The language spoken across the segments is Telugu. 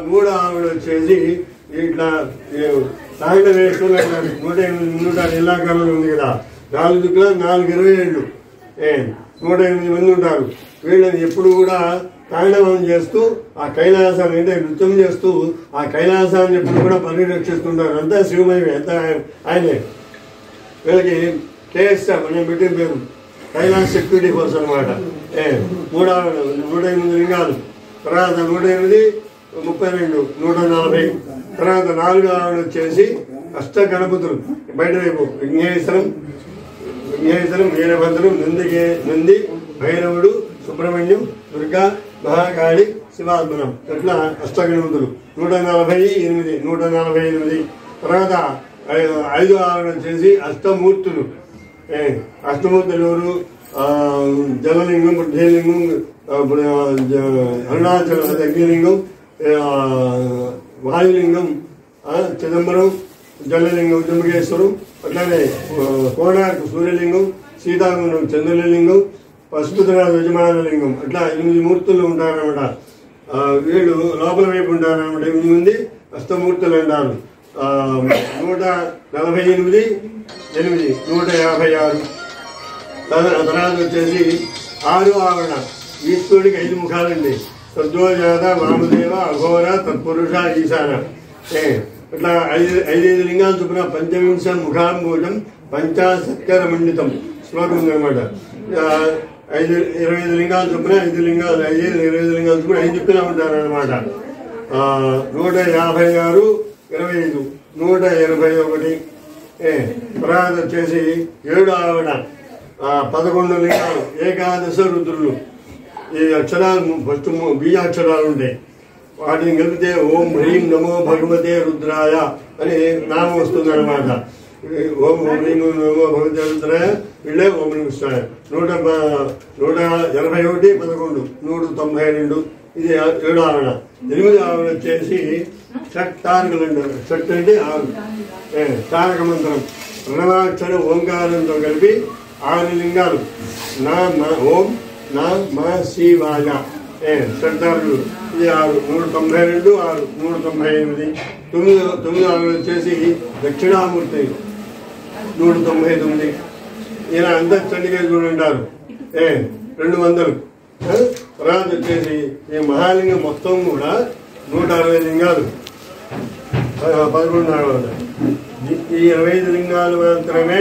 మూడో ఆవిడ వచ్చేసి ఇట్లా సాగిన వేసుకుని 108 ఇలాకాలంలో ఉంది కదా, 4 దిక్కుల 427 108 మంది ఉంటారు. వీళ్ళని ఎప్పుడు కూడా తాండవం చేస్తూ ఆ కైలాసాన్ని అంటే నృత్యం చేస్తూ ఆ కైలాసాన్ని ఎప్పుడు కూడా పరిరక్షిస్తుంటారు. అంతా శివమయమే, అంతా ఆయనే. వీళ్ళకి కేఎస్ఆర్ మనం పెట్టిన పేరు కైలాస్ సెక్యూరిటీ ఫోర్స్ అనమాట. 108 లింగాలు, తర్వాత 108 32 140, తర్వాత 4వ ఆవిడ వచ్చేసి అష్ట గణపతులు బయట వైపు విఘ్నేశ్వరం వీరభద్రం నంది భైరవుడు సుబ్రహ్మణ్యం దుర్గా మహాకాళి శివాత్మనం ఇట్లా అష్టగణపతులు 148. తర్వాత 5వ ఆవిడ వచ్చేసి అష్టమూర్తులు. అష్టమూర్తులు ఎవరు? జలలింగం, బుద్ధలింగం, అరుణాచల అగ్నిలింగం, వాయులింగం, చిదంబరం, జలలింగం జంబకేశ్వరం, అట్లానే కోణార్క్ సూర్యలింగం, సీతాగుండం చంద్రలింగం, పశుపతిరాజు యజమానలింగం, అట్లా 8 మూర్తులు ఉంటారన్నమాట. వీళ్ళు లోపల వైపు ఉంటారన్నమాట. 8 మంది అష్టమూర్తులు అంటారు. 148 156. తర్వాత వచ్చేసి 6వ ఆవిడ ఈశ్వరుడికి 5 ముఖాలండి. సద్యోజాత వామదేవ అఘోర తత్పురుష ఈశాన. ఇట్లా 5 లింగాలు చొప్పున 25 ముఖాంబోజం పంచాశత్కర మండితం శ్లోకం ఉందన్నమాట. 25 లింగాలు చొప్పున 5 లింగాలు 25 లింగాలు చొప్పున 5 దిక్కులా ఉంటారన్నమాట. 156 25 181. తర్వాత వచ్చేసి 7వ ఆవిడ 11 లింగాలు ఏకాదశ రుద్రులు. ఈ అక్షరాలు ఫస్ట్ బీజాక్షరాలు ఉంటాయి. వాటిని కలిపితే ఓం హ్రీం నమో భగవతే రుద్రాయ అని నామం వస్తుంది అనమాట. ఓం హ్రీం నమో భగవతే రుద్రాయ వీళ్ళే ఓం నమః 181 11 192. ఇది 7వ ఆవిడ. 8వ ఆవిడ వచ్చేసి షట్ తారకులు అంటారు. షట్ అంటే 6 తారక మంత్రం ప్రణవాక్షర ఓంకారంతో కలిపి 6 లింగాలు. నా ఓం నా మా శివాయ షట్టారులు. ఇది 6 192 6 198. 9వ ఆవిడ వచ్చేసి దక్షిణామూర్తి 199. ఈయన అంతా చండిగా చూడంటారు 200. తర్వాత వచ్చేసి ఈ మహాలింగం మొత్తం కూడా 160 లింగాలు 11 ఆవిడ. ఈ 25 లింగాలు మాత్రమే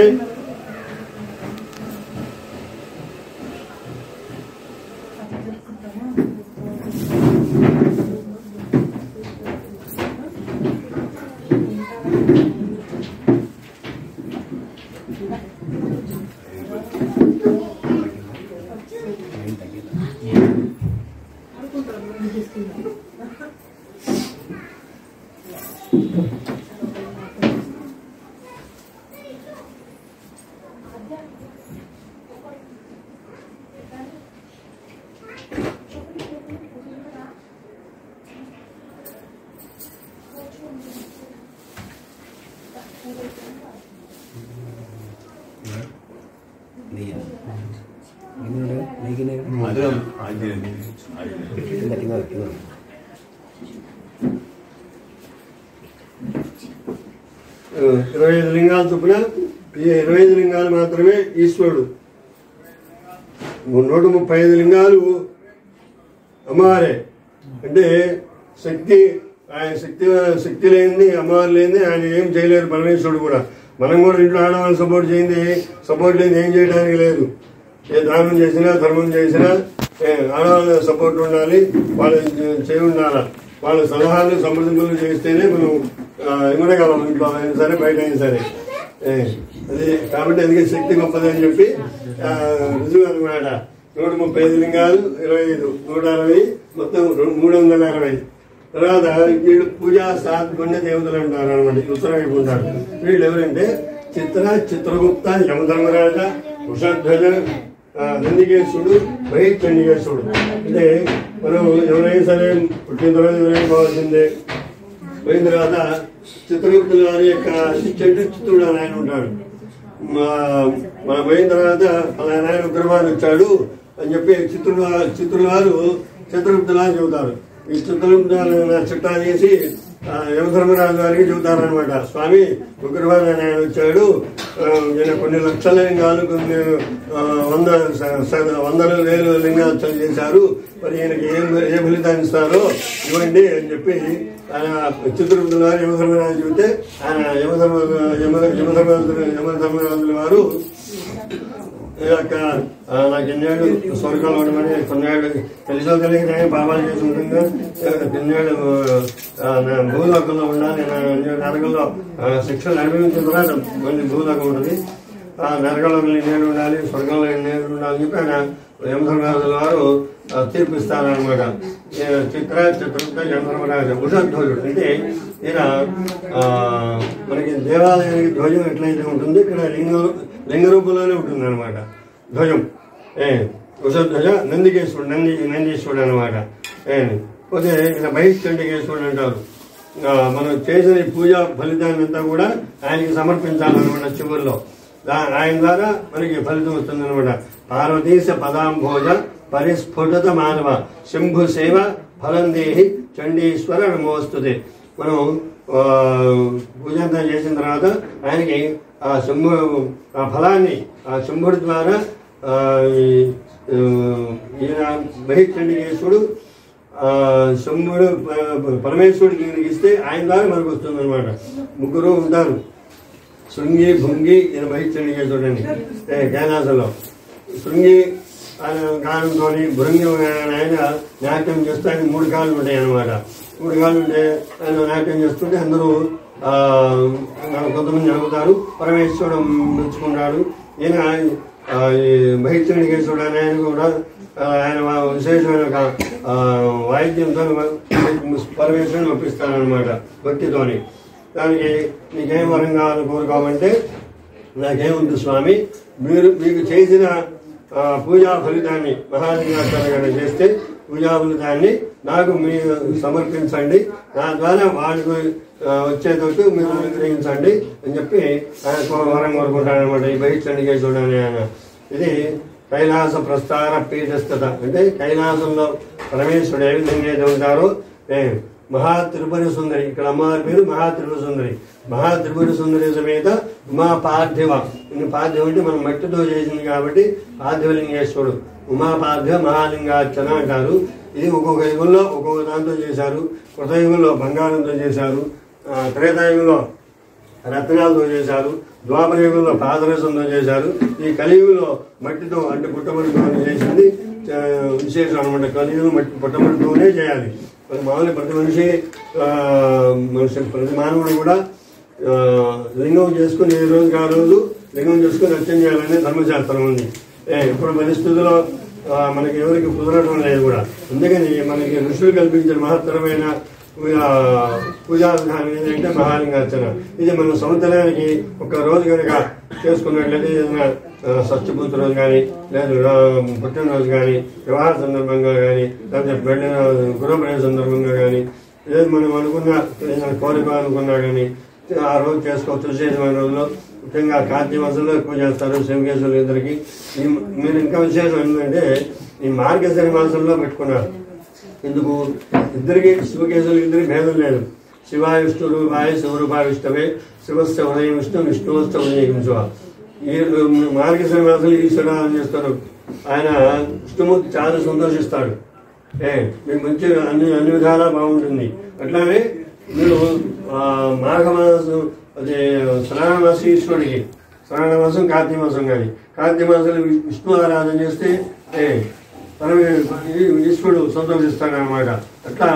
ఇరవై 25 లింగాలు చొప్పున ఈ 25 లింగాలు మాత్రమే ఈశ్వరుడు. 135 లింగాలు అమ్మవారే. అంటే శక్తి, ఆయన శక్తి లేనిది అమ్మవారు లేనిది ఆయన ఏం చేయలేరు పరమేశ్వరుడు కూడా. మనం కూడా ఇంట్లో ఆడవాళ్ళు సపోర్ట్ లేనిది ఏం చేయడానికి లేదు. ఏ దానం చేసినా ధర్మం చేసినా ఆడవాళ్ళ సపోర్ట్ ఉండాలి, వాళ్ళు చేయి ఉండాలి. వాళ్ళ సలహాలు సంప్రదింపులు చేస్తేనే మనం ఇవ్వగలం, ఇంట్లో అయినా సరే బయట అయినా సరే. అది కాబట్టి అందుకే శక్తి గొప్పది అని చెప్పి రుజువు అనమాట. 135 లింగాలు 25 160 మొత్తం 360. తర్వాత వీళ్ళు పూజా సాత్పుణ్య దేవతలు అంటారు అనమాట. ఉత్తరం వైపు ఉంటారు. వీళ్ళు ఎవరంటే చిత్రగుప్త యమధర్మరాజ వృషధ్వజ నందికేశుడు చండికేశుడు. అంటే మనం ఎవరైనా సరే పుట్టిన తర్వాత ఎవరైనా కావాల్సిందే. పోయిన తర్వాత చిత్రగుప్తుల వారి యొక్క చిత్రుడు అని ఆయన ఉంటాడు. మన పోయిన తర్వాత ఆయన ఉగ్రవాడు వచ్చాడు అని చెప్పి చిత్రుల వారు చిత్రగుప్తులా చెబుతారు. ఈ చుట్టా తీసి యమధర్మరాజు గారికి చెబుతారనమాట. స్వామి ఉగ్రవాద ఆయన వచ్చాడు, ఈయన కొన్ని లక్షల లింగాలు కొన్ని వందల వేలు లింగాలు చేశారు, మరి ఈయనకి ఏ ఫలితాన్ని ఇస్తారో ఇవ్వండి అని చెప్పి ఆయన చిత్రగుప్తుల వారు యమధర్మరాజు చెబితే ఆయన యమధర్మరాజుల వారు నాకు ఎన్నేళ్ళు స్వర్గంలో ఉండమని, కొన్నేళ్ళు తెలిసో తెలియక పాపాలు చేసి ఉంటుంది, ఎన్నేళ్ళు భూలోకంలో ఉండాలి, నరకంలో శిక్షలు అనుభవించిన తర్వాత మళ్ళీ భూలోకం ఉంటుంది, ఆ నరకంలో ఎన్నేళ్ళు ఉండాలి, స్వర్గంలో ఎన్నేళ్ళు ఉండాలని చెప్పి ఆయన యమధర్మరాజుల వారు తీర్పిస్తారనమాట. చిత్రగుప్త యమధర్మరాజు ఉషధ్వజుడు అంటే ఈయన మనకి దేవాలయానికి ధ్వజం ఎట్లయితే ఉంటుంది ఇక్కడ లింగ రూపంలోనే ఉంటుంది అనమాట ధ్వజం. ఉషధ్వజ నందీశ్వరుడు అనమాట. పోతే ఇక్కడ బహిష్కండికేశ్వరుడు అంటారు. మనం చేసిన పూజా ఫలితాన్ని అంతా కూడా ఆయనకి సమర్పించాలన్నమాట. చివరిలో ఆయన ద్వారా మనకి ఫలితం వస్తుందన్నమాట. పార్వతీశ పదాంభోజ పరిస్ఫుటత మానవ శంభు సేవ ఫలం దేహి చండీశ్వర నమోస్తుతే. మనం పూజంతా చేసిన తర్వాత ఆయనకి ఆ ఫలాన్ని ఆ శంభుడి ద్వారా ఈయన బహిష్కండికేశ్వరుడు శంభుడు పరమేశ్వరుడికి ఇస్తే ఆయన ద్వారా మనకు వస్తుంది అనమాట. ముగ్గురు ఉంటారు, శృంగి భృంగి ఈయన బహిష్కండికేశ్వరుడు అని కైలాసంలో. శృంగి గానంతో భృంగి ఆయన నాట్యం చేస్తే ఆయన 3 కాళ్ళు ఉంటాయి అన్నమాట. 3 కాళ్ళు ఉంటే ఆయన నాట్యం చేస్తుంటే అందరూ కొంతమంది అడుగుతారు, పరమేశ్వరుడు మెచ్చుకుంటాడు. ఈయన బహిష్కండికేశ్వరుడు అని ఆయన కూడా ఆయన విశేషమైన వాయిద్యంతో పరమేశ్వరుని ఒప్పిస్తానమాట భక్తితోని. దానికి నీకేం వరం కావాలని కోరుకోమంటే, నాకేముంది స్వామి, మీకు చేసిన పూజా ఫలితాన్ని మహాలింగార్చన చేస్తే పూజా ఫలితాన్ని నాకు మీరు సమర్పించండి, నా ద్వారా వాళ్ళకి వచ్చేటట్టు మీరు అనుగ్రహించండి అని చెప్పి ఆయన వరం కోరుకుంటాడనమాట. ఈ బహిష్కండికేశ్వరుడు అని ఆయన. ఇది కైలాస ప్రస్థాన పీఠస్థత అంటే కైలాసంలో పరమేశ్వరుడు ఏ విధంగా అయితే ఉంటారో మహాత్రిపుర సుందరి. ఇక్కడ అమ్మవారి పేరు మహాత్రిపుర సుందరి. మహాత్రిపుర సుందరి సమేత ఉమా పార్థివ. పార్థివ అంటే మనం మట్టితో చేసింది కాబట్టి పార్థివలింగేశ్వరుడు. ఉమా పార్థివ మహాలింగార్చన అంటారు. ఇది ఒక్కొక్క యుగంలో ఒక్కొక్క దాంతో చేశారు. కృతయుగంలో బంగారంతో చేశారు, త్రేతాయుగంలో రత్నాలతో చేశారు, ద్వాపర యుగంలో పాదరసంతో చేశారు. ఈ కలియుగంలో మట్టితో అంటే పుట్టమట్టితో చేసింది విశేషం అనమాట. కలియుగం మట్టి పుట్టమట్టితోనే చేయాలి. మామూలు ప్రతి మనిషి ప్రతి మానవుడు కూడా లింగం చేసుకుని ఏ రోజుకి ఆ రోజు లింగం చేసుకుని అర్చన చేయాలనే ధర్మశాస్త్రం ఉంది. ఇప్పుడు పరిస్థితుల్లో మనకి ఎవరికి కుదరడం లేదు కూడా. అందుకని మనకి ఋషులు కల్పించిన మహత్తరమైన పూజా విధానం ఏంటంటే మహాలింగార్చన. ఇది మన సంవత్సరానికి ఒక రోజు కనుక చేసుకున్నట్లయితే ఏదైనా షష్ఠపూర్తి రోజు కానీ, లేదా పుట్టినరోజు కానీ, వివాహ సందర్భంగా కానీ, లేకపోతే పెళ్లి గృహప్రవేశ సందర్భంగా కానీ, ఏది మనం అనుకున్న కోరిక అనుకున్నా కానీ ఆ రోజు చేసుకోవచ్చు. విశేషమైన రోజుల్లో ముఖ్యంగా కార్తీక మాసంలో ఎక్కువ చేస్తారు శివకేశవులు ఇద్దరికి. మీరు ఇంకా విశేషం ఏంటంటే ఈ మార్గశిర మాసంలో పెట్టుకున్నారు. ఎందుకు? ఇద్దరికి శివకేశవులు ఇద్దరికి భేదం లేదు. శివాయ విష్ణు రూపాయ శివరూపాయ విష్ణవే శివస్థ ఉదయం విష్ణు విష్ణువస్థ ఉదయం శివ. ఈ మార్గశిర మాసంలో ఈశ్వరుడు అని చేస్తారు. ఆయన విష్ణుమూర్తి చాలా సంతోషిస్తాడు. మీకు మంచి అన్ని విధాలా బాగుంటుంది. అట్లానే మీరు మాఘమాసం అదే శ్రావణ మాసం ఈశ్వరుడికి, శ్రావణ మాసం కార్తీక మాసం కానీ, కార్తీక మాసంలో విష్ణు ఆరాధన చేస్తే ఈశ్వరుడు సంతోషిస్తాడు అనమాట. అట్లా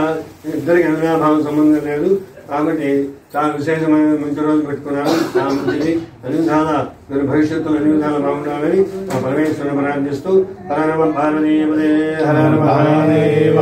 ఇద్దరికి అవినాభావం సంబంధం లేదు. కాబట్టి చాలా విశేషమైన మంచి రోజు పెట్టుకున్నారు. ఆ మంచిది అన్ని విధాల మీరు భవిష్యత్తులో అన్ని విధాలు బాగుండాలని ఆ పరమేశ్వరుని ప్రార్థిస్తూ హర నమ పార్వతీపదే హర నమ మహాదేవ.